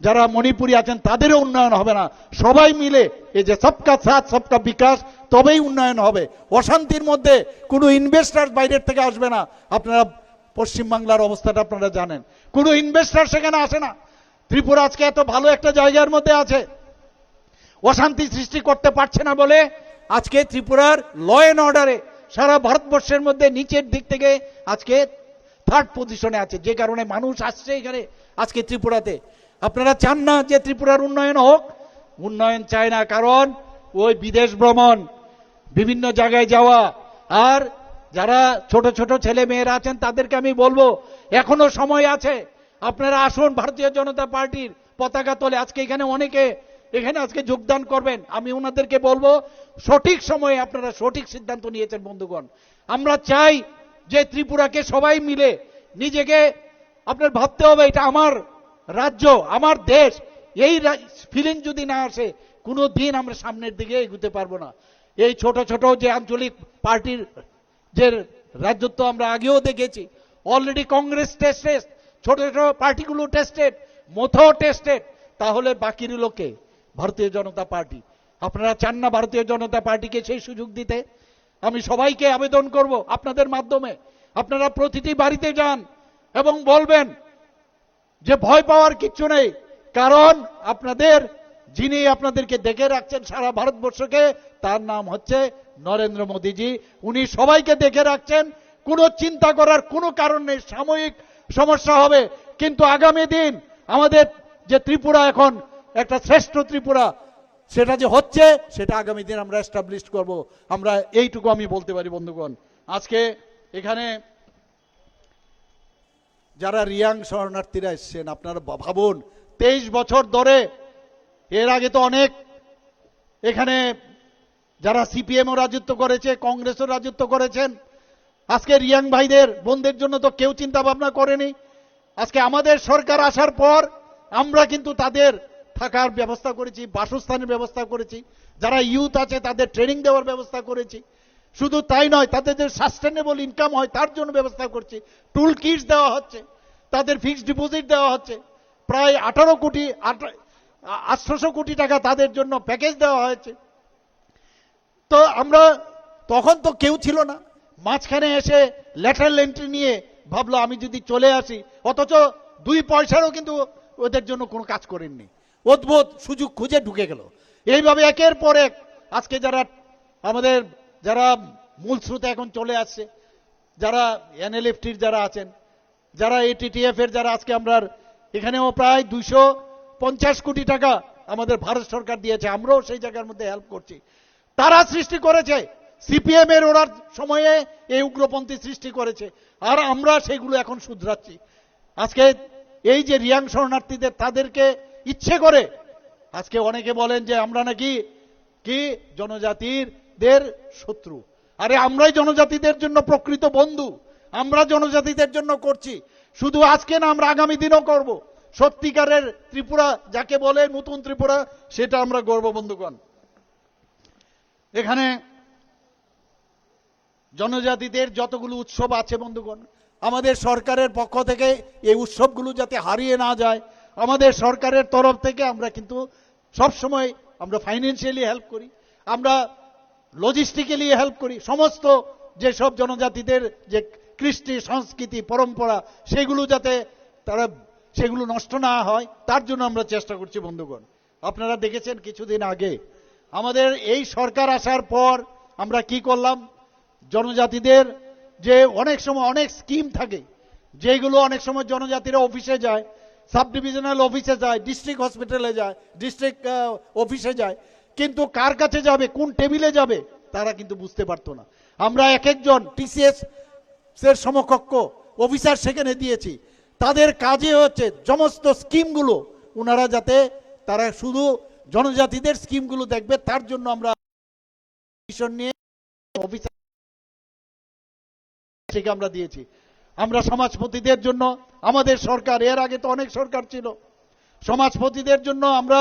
যারা মণিপুরী আছেন তাদেরও উন্নয়ন হবে না। সবাই মিলে এই যে সবকা সাথ সবকা বিকাশ, তবেই উন্নয়ন হবে। অশান্তির মধ্যে কোনো ইনভেস্টার বাইরের থেকে আসবে না। আপনারা পশ্চিমবাংলার অবস্থাটা আপনারা জানেন, কোনো ইনভেস্টার সেখানে আসে না। ত্রিপুরা আজকে এত ভালো একটা জায়গার মধ্যে আছে, অশান্তি সৃষ্টি করতে পারছে না বলে আজকে ত্রিপুরার ল অ্যান্ড অর্ডারে সারা ভারতবর্ষের মধ্যে নিচের দিক থেকে আজকে 3rd পজিশনে আছে, যে কারণে মানুষ আসছে এখানে আজকে ত্রিপুরাতে। আপনারা চান না যে ত্রিপুরার উন্নয়ন হোক? উন্নয়ন চায় না, কারণ ওই বিদেশ ভ্রমণ, বিভিন্ন জায়গায় যাওয়া, আর যারা ছোট ছোট ছেলে মেয়েরা আছেন তাদেরকে আমি বলবো এখনো সময় আছে, আপনারা আসুন ভারতীয় জনতা পার্টির পতাকা তলে। আজকে এখানে অনেকে আজকে যোগদান করবেন, আমি ওনাদেরকে বলবো সঠিক সময়ে আপনারা সঠিক সিদ্ধান্ত নিয়েছেন। বন্ধুগণ, আমরা চাই যে ত্রিপুরাকে সবাই মিলে নিজেকে আপনার ভাবতে হবে এটা আমার রাজ্য, আমার দেশ। এই ফিলিং যদি না আসে কোনো দিন আমরা সামনের দিকে এগোতে পারবো না। এই ছোট ছোট যে আঞ্চলিক পার্টির যে রাজত্ব আমরা আগেও দেখেছি, অলরেডি কংগ্রেস টেস্টেড, ছোট ছোট পার্টিগুলো টেস্টেড, মথো টেস্টেড, তাহলে বাকি লোকে ভারতীয় জনতা পার্টি। আপনারা চান না ভারতীয় জনতা পার্টিকে সেই সুযোগ দিতে? আমি সবাইকে আবেদন করব আপনাদের মাধ্যমে, আপনারা প্রতিটি বাড়িতে যান এবং বলবেন যে ভয় পাওয়ার কিচ্ছু নেই, কারণ যিনি আপনাদেরকে দেখে রাখছেন সারা ভারতবর্ষকে, তার নাম হচ্ছে নরেন্দ্র মোদীজি। উনি সবাইকে দেখে রাখছেন, কোনো চিন্তা করার কোনো কারণ নেই। সাময়িক সমস্যা হবে, কিন্তু আগামী দিন আমাদের যে ত্রিপুরা এখন একটা শ্রেষ্ঠ ত্রিপুরা, সেটা যে হচ্ছে সেটা আগামী দিন আমরা এস্টাবলিশ করব। আমরা এইটুকু আমি বলতে পারি বন্ধুগণ। আজকে এখানে যারা রিয়াং শরণার্থীরা এসছেন, আপনারা ভাবুন 23 বছর ধরে, এর আগে তো অনেক এখানে যারা সিপিএমও রাজত্ব করেছে, কংগ্রেসও রাজত্ব করেছেন, আজকে রিয়াং ভাইদের বোনদের জন্য তো কেউ চিন্তা ভাবনা করেনি। আজকে আমাদের সরকার আসার পর আমরা কিন্তু তাদের থাকার ব্যবস্থা করেছি, বাসস্থানের ব্যবস্থা করেছি, যারা ইউথ আছে তাদের ট্রেনিং দেওয়ার ব্যবস্থা করেছি। শুধু তাই নয়, তাদের যে সাস্টেনেবল ইনকাম হয় তার জন্য ব্যবস্থা করছি। টুল কিটস দেওয়া হচ্ছে, তাদের ফিক্সড ডিপোজিট দেওয়া হচ্ছে, প্রায় 800 কোটি টাকা তাদের জন্য প্যাকেজ দেওয়া হয়েছে। তো আমরা তখন তো কেউ ছিল না, মাঝখানে এসে ল্যাটারাল এন্ট্রি নিয়ে ভাবলো আমি যদি চলে আসি, অথচ 2 পয়সারও কিন্তু ওদের জন্য কোনো কাজ করেননি, অদ্ভুত সুযোগ খুঁজে ঢুকে গেল। এইভাবে একের পর এক আজকে আমাদের যারা মূল স্রোতে এখন চলে আসছে, যারা এনএলএফটির যারা আছেন, যারা এটিটিএফ এর যারা, আজকে আমরা এখানেও প্রায় 250 কোটি টাকা আমাদের ভারত সরকার দিয়েছে, আমরাও সেই জায়গার মধ্যে হেল্প করছি। তারা সৃষ্টি করেছে, সিপিএম এর ওরার সময়ে এই উগ্রপন্থী সৃষ্টি করেছে, আর আমরা সেগুলো এখন শুধরাচ্ছি। আজকে এই যে রিয়াং শরণার্থীদের, তাদেরকে ইচ্ছে করে আজকে অনেকে বলেন যে আমরা নাকি কি জনজাতিদের শত্রু। আরে আমরাই জনজাতিদের জন্য প্রকৃত বন্ধু, আমরা জনজাতিদের জন্য করছি। শুধু আজকে না, আমরা আগামী দিনও করব। সত্যিকারের ত্রিপুরা যাকে বলে, নতুন ত্রিপুরা, সেটা আমরা গর্ব বন্ধুগণ। এখানে জনজাতিদের যতগুলো উৎসব আছে বন্ধুগণ, আমাদের সরকারের পক্ষ থেকে এই উৎসবগুলো যাতে হারিয়ে না যায়, আমাদের সরকারের তরফ থেকে আমরা কিন্তু সবসময় আমরা ফাইন্যান্সিয়ালি হেল্প করি, আমরা লজিস্টিক্যালি হেল্প করি। সমস্ত যেসব জনজাতিদের যে কৃষ্টি, সংস্কৃতি, পরম্পরা, সেগুলো যাতে সেগুলো নষ্ট না হয় তার জন্য আমরা চেষ্টা করছি বন্ধুগণ। আপনারা দেখেছেন কিছুদিন আগে আমাদের এই সরকার আসার পর আমরা কি করলাম, জনজাতিদের যে অনেক সময় অনেক স্কিম থাকে, যেগুলো অনেক সময় জনজাতিরা অফিসে যায়, সাব ডিভিশনাল অফিসে যায়, ডিস্ট্রিক্ট হসপিটালে যায়, ডিস্ট্রিক্ট অফিসে যায়, কিন্তু কার কাছে যাবে, কোন টেবিলে যাবে, তারা কিন্তু বুঝতে পারতো না। আমরা এক একজন টিসিএস এর সমকক্ষ অফিসার সেখানে দিয়েছি। তাদের কাজে হচ্ছে সমস্ত স্কিমগুলো ওনারা যাতে তারা শুধু জনজাতিদের স্কিমগুলো দেখবে, তার জন্য আমরা নিয়ে অফিসার আমরা দিয়েছি। আমরা সমাজপতিদের জন্য, আমাদের সরকার, এর আগে তো অনেক সরকার ছিল, সমাজপতিদের জন্য আমরা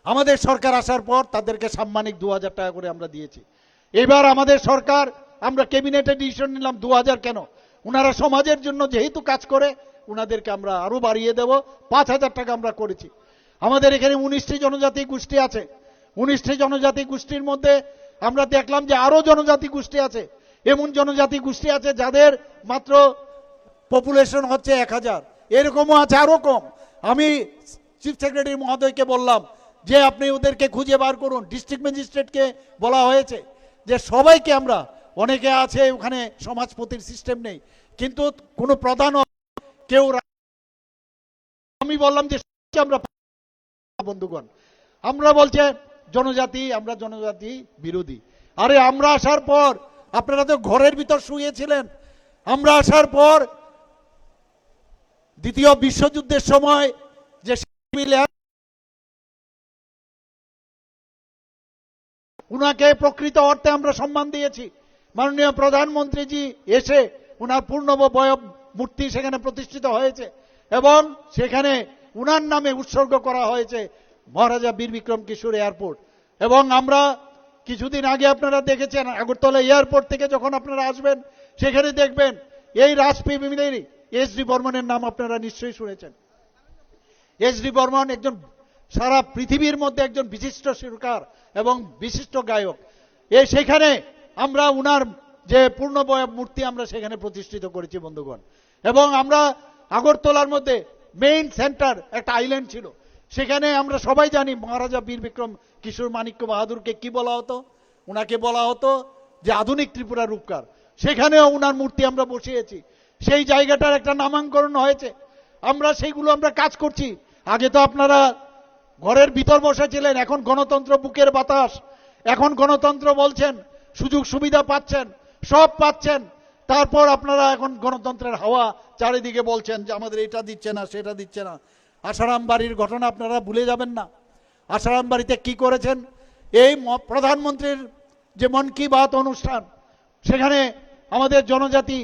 আমাদের সরকার আসার পর তাদেরকে সাম্মানিক 2000 টাকা করে আমরা দিয়েছি। এবার আমাদের সরকার, আমরা ক্যাবিনেটে ডিসিশন নিলাম 2000 কেন, ওনারা সমাজের জন্য যেহেতু কাজ করে, ওনাদেরকে আমরা আরো বাড়িয়ে দেব, 5000 টাকা আমরা করেছি। আমাদের এখানে 19টি জনজাতি গোষ্ঠী আছে, 19টি জনজাতি গোষ্ঠীর মধ্যে আমরা দেখলাম যে আরো জনজাতি গোষ্ঠী আছে, এমন জনজাতি গোষ্ঠী আছে যাদের মাত্র পপুলেশন হচ্ছে 1000, এরকমও আছে আরো কম। আমি চিফ সেক্রেটারি মহোদয়কে বললাম যে আপনি ওদেরকে খুঁজে বার করুন। ডিস্ট্রিক্ট ম্যাজিস্ট্রেটকে বলা হয়েছে যে সবাইকে আমরা, অনেকে আছে ওখানে সমাজপতির সিস্টেম নেই, কিন্তু কোনো প্রধান কেউ, আমি বললাম যে আমরা বন্ধুগণ, আমরা বলছে জনজাতি, আমরা জনজাতি বিরোধী। আরে আমরা আসার পর আপনারা তো ঘরের ভিতর শুয়েছিলেন, আমরা আসার পর দ্বিতীয় বিশ্বযুদ্ধের সময় যে উনাকে প্রকৃত অর্থে আমরা সম্মান দিয়েছি। মাননীয় প্রধানমন্ত্রীজি এসে উনার পূর্ণবয়ব মূর্তি সেখানে প্রতিষ্ঠিত হয়েছে এবং সেখানে উনার নামে উৎসর্গ করা হয়েছে মহারাজা বীর বিক্রম কিশোর এয়ারপোর্ট। এবং আমরা কিছুদিন আগে আপনারা দেখেছেন আগরতলা এয়ারপোর্ট থেকে যখন আপনারা আসবেন, সেখানে দেখবেন এই রাজপ্রেমীদেরই এস.ডি. বর্মনের নাম আপনারা নিশ্চয়ই শুনেছেন। এস.ডি. বর্মন একজন সারা পৃথিবীর মধ্যে একজন বিশিষ্ট সুরকার এবং বিশিষ্ট গায়ক। সেখানে আমরা উনার যে পূর্ণবয়ব মূর্তি আমরা সেখানে প্রতিষ্ঠিত করেছি বন্ধুগণ। এবং আমরা আগরতলার মধ্যে মেইন সেন্টার একটা আইল্যান্ড ছিল, সেখানে আমরা সবাই জানি মহারাজা বীর বিক্রম কিশোর মানিক্য বাহাদুরকে কি বলা হতো, উনাকে বলা হতো যে আধুনিক ত্রিপুরা রূপকার। সেখানেও উনার মূর্তি আমরা বসিয়েছি, সেই জায়গাটার একটা নামাঙ্করণ হয়েছে। আমরা সেইগুলো আমরা কাজ করছি। আগে তো আপনারা ঘরের ভিতর বসেছিলেন, এখন গণতন্ত্র বুকের বাতাস, এখন গণতন্ত্র বলছেন, সুযোগ সুবিধা পাচ্ছেন, সব পাচ্ছেন, তারপর আপনারা এখন গণতন্ত্রের হাওয়া চারিদিকে বলছেন যে আমাদের এটা দিচ্ছে না সেটা দিচ্ছে না। আসারাম বাড়ির ঘটনা আপনারা ভুলে যাবেন না। আসারাম বাড়িতে কি করেছেন? এই প্রধানমন্ত্রীর যে মন কি বাত অনুষ্ঠান, সেখানে আমাদের জনজাতি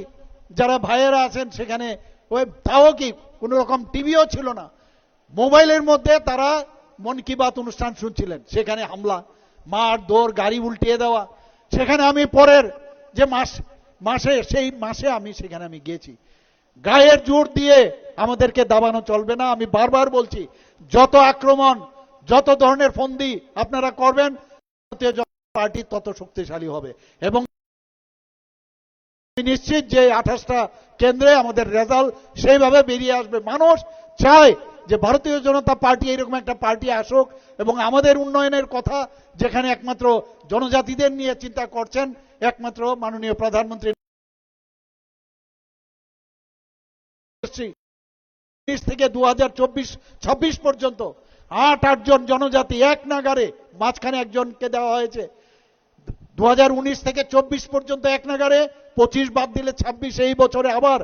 যারা ভাইয়েরা আছেন সেখানে ওই তাও কি কোনো রকম টিভিও ছিল না, মোবাইলের মধ্যে তারা মন কি বাত অনুষ্ঠান শুনছিলেন, সেখানে হামলা, মার দৌড়, গাড়ি উল্টিয়ে দেওয়া। সেখানে আমি পরের যে সেই মাসে আমি সেখানে আমি গেছি। গায়ের জোর দিয়ে আমাদেরকে দাবানো চলবে না। আমি বারবার বলছি, যত আক্রমণ, যত ধরনের ফন্দি আপনারা করবেন, ভারতীয় জনতা পার্টি তত শক্তিশালী হবে। এবং নিশ্চিত যে 28টা কেন্দ্রে আমাদের রেজাল্ট সেইভাবে বেরিয়ে আসবে। মানুষ চায় যে ভারতীয় জনতা পার্টি এরকম একটা পার্টি আসুক এবং আমাদের উন্নয়নের কথা যেখানে একমাত্র জনজাতিদের নিয়ে চিন্তা করছেন একমাত্র মাননীয় প্রধানমন্ত্রী থেকে 2024-26 পর্যন্ত 8 জন জনজাতি এক নাগারে, মাঝখানে একজনকে দেওয়া হয়েছে। 2019 থেকে 24 পর্যন্ত এক নাগারে, 25 বাদ দিলে 26, এই বছরে আবার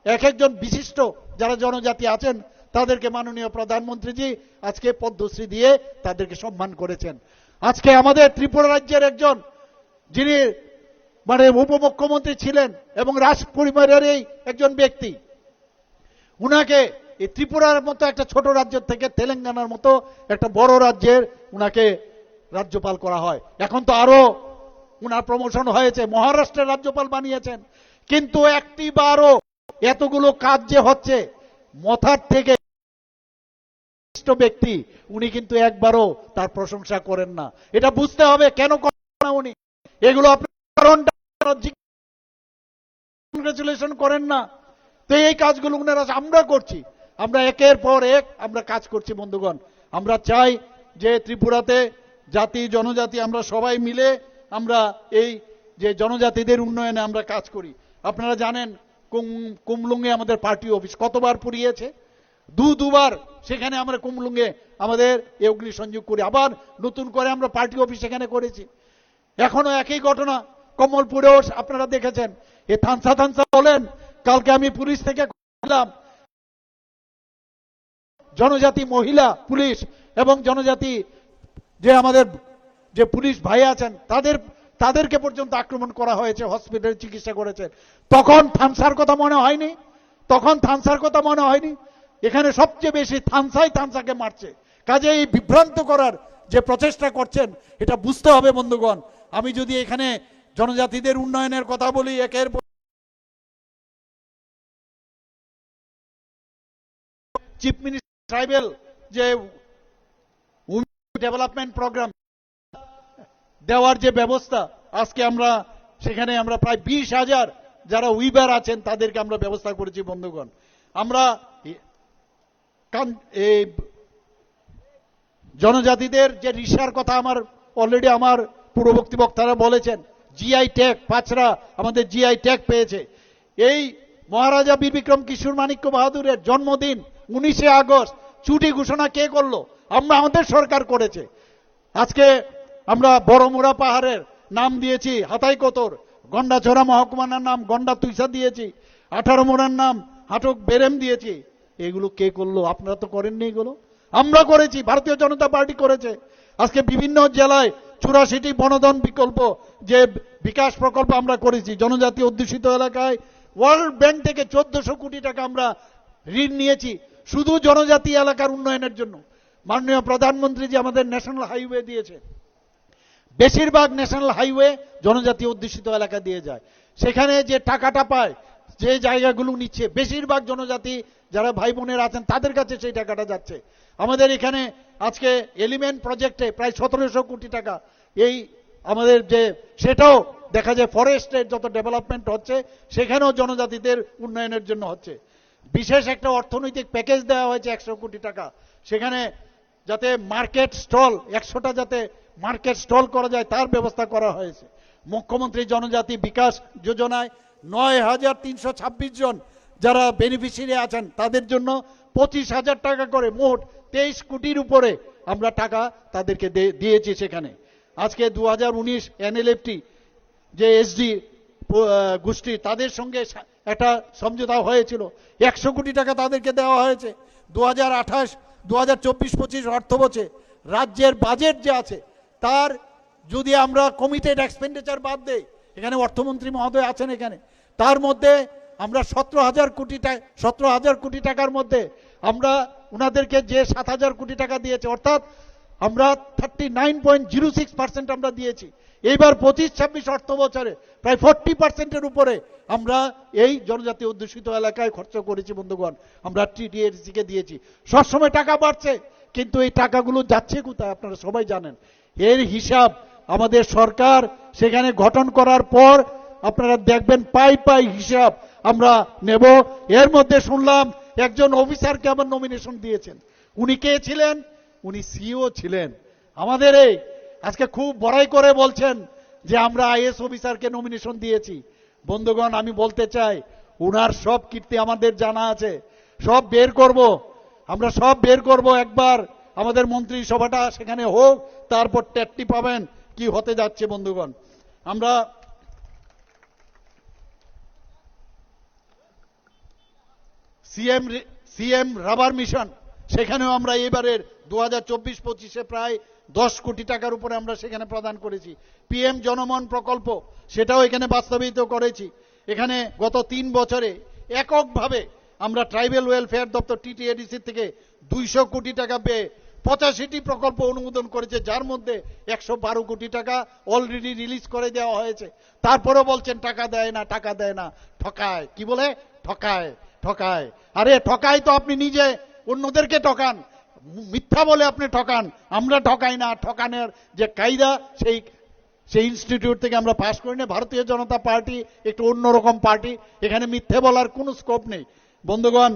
একজন বিশিষ্ট যারা জনজাতি আছেন তাদেরকে মাননীয় প্রধানমন্ত্রীজি আজকে পদ্মশ্রী দিয়ে তাদেরকে সম্মান করেছেন। আজকে আমাদের ত্রিপুরা রাজ্যের একজন যিনি মানে উপমুখ্যমন্ত্রী ছিলেন এবং রাজ পরিবারের এই একজন ব্যক্তি, উনাকে এই ত্রিপুরার মতো একটা ছোট রাজ্য থেকে তেলেঙ্গানার মতো একটা বড় রাজ্যের উনাকে রাজ্যপাল করা হয়। এখন তো আরো উনার প্রমোশন হয়েছে, মহারাষ্ট্রের রাজ্যপাল বানিয়েছেন। কিন্তু একটি বারও এতগুলো কাজ যে হচ্ছে মাথার থেকে ব্যক্তি উনি কিন্তু একবারও তার প্রশংসা করেন না। এটা বুঝতে হবে কেন করেন না উনি। এগুলো আপনার কংগ্রেচুলেশন করেন না। তো এই কাজগুলো উনারা আমরা করছি, আমরা একের পর এক আমরা কাজ করছি। বন্ধুগণ, আমরা চাই যে ত্রিপুরাতে জাতি জনজাতি আমরা সবাই মিলে আমরা এই যে জনজাতিদের উন্নয়নে আমরা কাজ করি। আপনারা জানেন কুমলুঙ্গে আমাদের পার্টি অফিস কতবার পুড়িয়েছে, দুবার সেখানে আমরা কুমলুঙ্গে আমাদের অগ্নি সংযোগ করি, আবার নতুন করে আমরা পার্টি অফিস সেখানে করেছি। এখনো একই ঘটনা কমলপুরেও আপনারা দেখেছেন। এ থানসা বলেন, কালকে আমি পুলিশ থেকে জনজাতি মহিলা পুলিশ এবং জনজাতি যে আমাদের যে পুলিশ ভাই আছেন তাদেরকে পর্যন্ত আক্রমণ করা হয়েছে, হসপিটালে চিকিৎসা করেছে। তখন থানসার কথা মনে হয়নি? তখন থানসার কথা মনে হয়নি? এখানে সবচেয়ে বেশি থানসাকে মারছে। কাজে এই বিভ্রান্ত করার যে প্রচেষ্টা করছেন এটা বুঝতে হবে বন্ধুগণ। আমি যদি এখানে জনজাতিদের উন্নয়নের কথা বলি, একের চিফ মিনিস্টার ট্রাইবেল যে ডেভেলপমেন্ট প্রোগ্রাম দেওয়ার যে ব্যবস্থা, আজকে আমরা সেখানে আমরা প্রায় 20,000 যারা উইবার আছেন তাদেরকে আমরা ব্যবস্থা করেছি। বন্ধুগণ, আমরা এই জনজাতিদের যে রিসার কথা আমার অলরেডি আমার পূর্ববর্তী বক্তারা বলেছেন, জিআই ট্যাগ পাঁচরা আমাদের জিআই ট্যাগ পেয়েছে। এই মহারাজা বীর বিক্রম কিশোর মাণিক্য বাহাদুরের জন্মদিন 19শে আগস্ট ছুটি ঘোষণা কে করলো? আমরা, আমাদের সরকার করেছে। আজকে আমরা বড়মুড়া পাহাড়ের নাম দিয়েছি হাতাইকতর, গন্ডাছড়া মহকুমার নাম গন্ডা তুইসা দিয়েছি, 18 মোড়ার নাম হাটক বেরেম দিয়েছি। এগুলো কে করলো? আপনারা তো করেননি, এগুলো আমরা করেছি, ভারতীয় জনতা পার্টি করেছে। আজকে বিভিন্ন জেলায় 84টি বনধন বিকল্প যে বিকাশ প্রকল্প আমরা করেছি। জনজাতি অধ্যুষিত এলাকায় ওয়ার্ল্ড ব্যাংক থেকে 1400 কোটি টাকা আমরা ঋণ নিয়েছি শুধু জনজাতি এলাকার উন্নয়নের জন্য। মাননীয় প্রধানমন্ত্রী যে আমাদের ন্যাশনাল হাইওয়ে দিয়েছে, বেশিরভাগ ন্যাশনাল হাইওয়ে জনজাতি অধ্যুষিত এলাকা দিয়ে যায়। সেখানে যে টাকাটা পায়, যে জায়গাগুলো নিচ্ছে, বেশিরভাগ জনজাতি যারা ভাই বোনের আছেন তাদের কাছে সেই টাকাটা যাচ্ছে। আমাদের এখানে আজকে এলিমেন্ট প্রজেক্টে প্রায় 1700 কোটি টাকা, এই আমাদের যে সেটাও দেখা যায় ফরেস্টের যত ডেভেলপমেন্ট হচ্ছে সেখানেও জনজাতিদের উন্নয়নের জন্য হচ্ছে। বিশেষ একটা অর্থনৈতিক প্যাকেজ দেওয়া হয়েছে 100 কোটি টাকা, সেখানে যাতে মার্কেট স্টল 100টা যাতে মার্কেট স্টল করা যায় তার ব্যবস্থা করা হয়েছে। মুখ্যমন্ত্রী জনজাতি বিকাশ যোজনায় 9,326 জন যারা বেনিফিশিয়ারি আছেন তাদের জন্য 25,000 টাকা করে মোট 23 কোটির উপরে আমরা টাকা তাদেরকে দিয়েছি সেখানে। আজকে 2019 NLFT যে এসডি গোষ্ঠী তাদের সঙ্গে একটা সমঝোতা হয়েছিল, 100 কোটি টাকা তাদেরকে দেওয়া হয়েছে। 2028 2024-25 অর্থ বছরে রাজ্যের বাজেট যে আছে তার যদি আমরা কমিটেড এক্সপেন্ডিচার বাদ দেই, এখানে অর্থমন্ত্রী মহোদয় আছেন এখানে, তার মধ্যে আমরা 17,000 কোটি টাকার মধ্যে আমরা ওনাদেরকে যে 7,000 কোটি টাকা দিয়েছে, অর্থাৎ আমরা 39.06% আমরা দিয়েছি। এইবার 25-26 অর্থ বছরে প্রায় 40%-এর উপরে আমরা এই জনজাতি অধ্যুষিত এলাকায় খরচ করেছি বন্ধুগণ। আমরা TDSC-কে দিয়েছি। সবসময় টাকা বাড়ছে, কিন্তু এই টাকাগুলো যাচ্ছে কোথায় আপনারা সবাই জানেন। এর হিসাব আমাদের সরকার সেখানে গঠন করার পর আপনারা দেখবেন পাই হিসাব আমরা নেব। এর মধ্যে শুনলাম একজন অফিসারকে আবার নমিনেশন দিয়েছেন। উনি কে ছিলেন? উনি সিও ছিলেন আমাদের। এই আজকে খুব বড়াই করে বলছেন যে আমরা IAS অফিসারকে নমিনেশন দিয়েছি। বন্ধুগণ, আমি বলতে চাই উনার সব কীর্তি আমাদের জানা আছে, সব বের করব, আমরা সব বের করব। একবার আমাদের মন্ত্রী সভাটা সেখানে হোক, তারপর টেটটি পাবেন কি হতে যাচ্ছে বন্ধুগণ। আমরা সিএম রাবার মিশন, সেখানেও আমরা এবারের 2024-25-এ প্রায় 10 কোটি টাকার উপরে আমরা সেখানে প্রদান করেছি। PM জনমন প্রকল্প, সেটাও এখানে বাস্তবায়িত করেছি। এখানে গত 3 বছরে এককভাবে আমরা ট্রাইবেল ওয়েলফেয়ার দপ্তর TTADC থেকে 200 কোটি টাকা পেয়ে 85টি প্রকল্প অনুমোদন করেছে, যার মধ্যে 112 কোটি টাকা অলরেডি রিলিজ করে দেওয়া হয়েছে। তারপরেও বলছেন টাকা দেয় না, টাকা দেয় না, ঠকায়। কি বলে? ঠকায়। আরে ঠকায় তো আপনি নিজে অন্যদেরকে ঠকান, মিথ্যা বলে আপনি ঠকান। আমরা ঠকাই না। ঠকানোর যে কায়দা সেই ইনস্টিটিউট থেকে আমরা পাস করি না। ভারতীয় জনতা পার্টি একটু অন্যরকম পার্টি, এখানে মিথ্যে বলার কোনো স্কোপ নেই। বন্ধুগণ,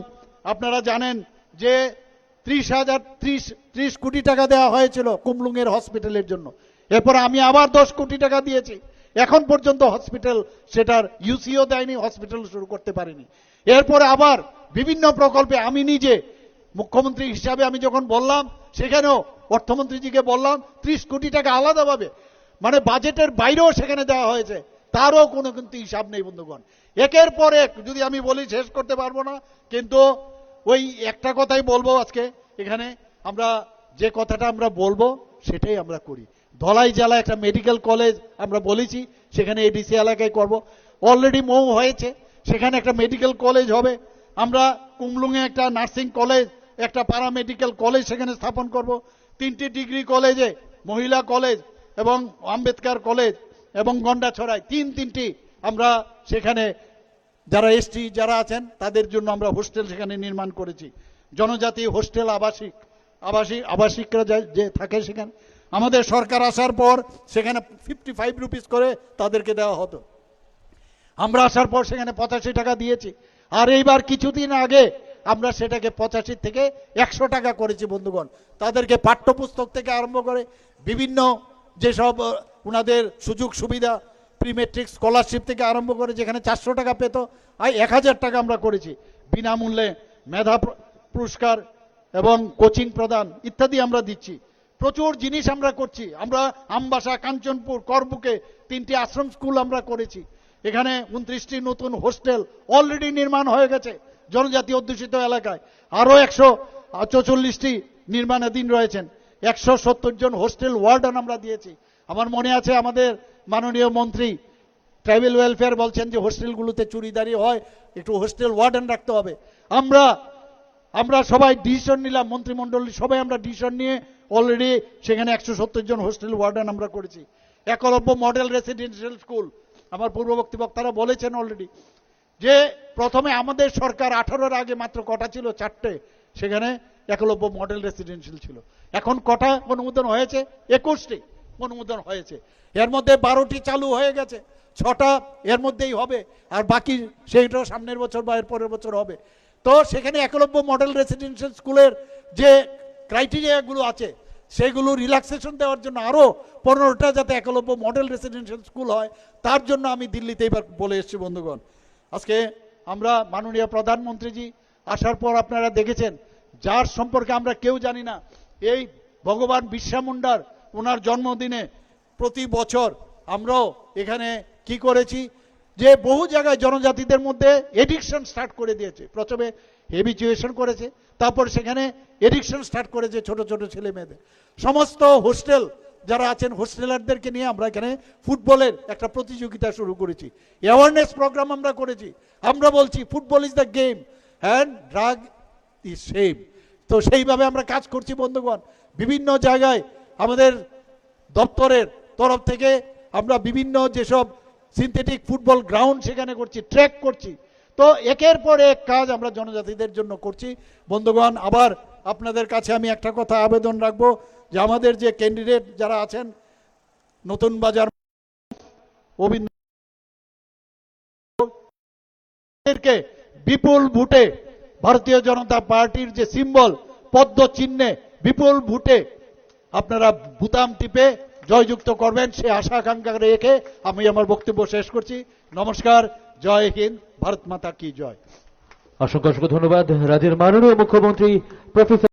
আপনারা জানেন যে 30 কোটি টাকা দেওয়া হয়েছিল কুমলুঙের হসপিটালের জন্য। এরপর আমি আবার 10 কোটি টাকা দিয়েছি। এখন পর্যন্ত হসপিটাল সেটার ইউসিও দেয়নি, হসপিটাল শুরু করতে পারিনি। এরপরে আবার বিভিন্ন প্রকল্পে আমি নিজে মুখ্যমন্ত্রী হিসাবে আমি যখন বললাম, সেখানেও অর্থমন্ত্রীজিকে বললাম 30 কোটি টাকা আলাদাভাবে, মানে বাজেটের বাইরেও সেখানে দেওয়া হয়েছে, তারও কোনো কিন্তু হিসাব নেই বন্ধুগণ। একের পর এক যদি আমি বলি শেষ করতে পারবো না, কিন্তু ওই একটা কথাই বলবো আজকে এখানে। আমরা যে কথাটা আমরা বলবো সেটাই আমরা করি। ধলাই জেলায় একটা মেডিকেল কলেজ আমরা বলেছি, সেখানে ADC এলাকায় করব। অলরেডি মৌ হয়েছে, সেখানে একটা মেডিকেল কলেজ হবে। আমরা কুমলুঙে একটা নার্সিং কলেজ, একটা প্যারামেডিক্যাল কলেজ সেখানে স্থাপন করব। 3টি ডিগ্রি কলেজে, মহিলা কলেজ এবং আম্বেদকর কলেজ এবং গন্ডাছড়ায় 3টি আমরা সেখানে যারা ST যারা আছেন তাদের জন্য আমরা হোস্টেল সেখানে নির্মাণ করেছি। জনজাতি হোস্টেল, আবাসিকরা যে থাকে সেখানে। আমাদের সরকার আসার পর সেখানে 55 রুপিস করে তাদেরকে দেওয়া হতো। আমরা আসার পর সেখানে 85 টাকা দিয়েছি। আর এইবার কিছুদিন আগে আমরা সেটাকে 85 থেকে 100 টাকা করেছি বন্ধুগণ। তাদেরকে পাঠ্যপুস্তক থেকে আরম্ভ করে বিভিন্ন যেসব ওনাদের সুযোগ সুবিধা, প্রি মেট্রিক স্কলারশিপ থেকে আরম্ভ করে, যেখানে 400 টাকা পেত, 1000 টাকা আমরা করেছি। বিনামূল্যে মেধা পুরস্কার এবং কোচিং প্রদান ইত্যাদি আমরা দিচ্ছি। প্রচুর জিনিস আমরা করছি। আমরা আমবাসা, কাঞ্চনপুর, করবুকে 3টি আশ্রম স্কুল আমরা করেছি। এখানে 29টি নতুন হোস্টেল অলরেডি নির্মাণ হয়ে গেছে জনজাতি অধ্যুষিত এলাকায়। আরো 144টি নির্মাণাধীন রয়েছেন। 170 জন হোস্টেল ওয়ার্ডেন আমরা দিয়েছি। আমার মনে আছে আমাদের মাননীয় মন্ত্রী ট্রাইবেল ওয়েলফেয়ার বলছেন যে হোস্টেলগুলোতে চুরিদারি হয়, একটু হোস্টেল ওয়ার্ডেন রাখতে হবে। আমরা সবাই ডিসিশন নিলাম, মন্ত্রিমণ্ডল সবাই আমরা ডিসিশন নিয়ে অলরেডি সেখানে 170 জন হোস্টেল ওয়ার্ডেন আমরা করেছি। একলব্য মডেল রেসিডেন্সিয়াল স্কুল, আমার পূর্ববর্তী বক্তারা বলেছেন অলরেডি যে প্রথমে আমাদের সরকার 18-এর আগে মাত্র কটা ছিল? 4টে। সেখানে একলব্য মডেল রেসিডেন্সিয়াল ছিল। এখন কটা অনুমোদন হয়েছে? 21টি অনুমোদন হয়েছে। এর মধ্যে 12টি চালু হয়ে গেছে, 6টা এর মধ্যেই হবে, আর বাকি সেইটাও সামনের বছর বা এর পরের বছর হবে। তো সেখানে একলব্য মডেল রেসিডেন্সিয়াল স্কুলের যে ক্রাইটেরিয়াগুলো আছে সেগুলো রিল্যাক্সেশন দেওয়ার জন্য আরও 15টা যাতে একলব্য মডেল রেসিডেন্সিয়াল স্কুল হয়, তার জন্য আমি দিল্লিতে এবার বলে এসেছি বন্ধুগণ। আজকে আমরা মাননীয় প্রধানমন্ত্রীজি আসার পর আপনারা দেখেছেন, যার সম্পর্কে আমরা কেউ জানি না, এই ভগবান বিরসা মুন্ডার ওনার জন্মদিনে প্রতি বছর আমরাও এখানে কি করেছি, যে বহু জায়গায় জনজাতিদের মধ্যে এডিকশন স্টার্ট করে দিয়েছে। প্রথমে হেবিচুয়েশন করেছে, তারপর সেখানে এডিকশন স্টার্ট করেছে ছোট ছোট ছেলে মেয়েদের। সমস্ত হোস্টেল যারা আছেন হোস্টেলারদেরকে নিয়ে আমরা এখানে ফুটবলের একটা প্রতিযোগিতা শুরু করেছি, অ্যাওয়ারনেস প্রোগ্রাম আমরা করেছি। আমরা বলছি football is the game and drug is same. তো সেইভাবে আমরা কাজ করছি বন্ধুগণ। বিভিন্ন জায়গায় আমাদের দপ্তরের তরফ থেকে আমরা বিভিন্ন যেসব সিনথেটিক ফুটবল গ্রাউন্ড সেখানে করছি, ট্র্যাক করছি। তো একের পর এক কাজ আমরা জনজাতিদের জন্য করছি বন্ধুগণ। আবার আপনাদের কাছে আমি একটা কথা আবেদন রাখবো, যে আমাদের যে ক্যান্ডিডেট যারা আছেন নতুন বাজার অভিনয়কে বিপুল ভোটে ভারতীয় জনতা পার্টির যে সিম্বল পদ্ম চিহ্নে বিপুল ভোটে আপনারা বুতাম টিপে জয়যুক্ত করবেন, সে আশা আকাঙ্ক্ষা রেখে আমি আমার বক্তব্য শেষ করছি। নমস্কার, জয় হিন্দ, ভারত মাতা কি জয়। অসংখ্য অসংখ্য ধন্যবাদ রাজ্যের মাননীয় মুখ্যমন্ত্রী প্রফেসর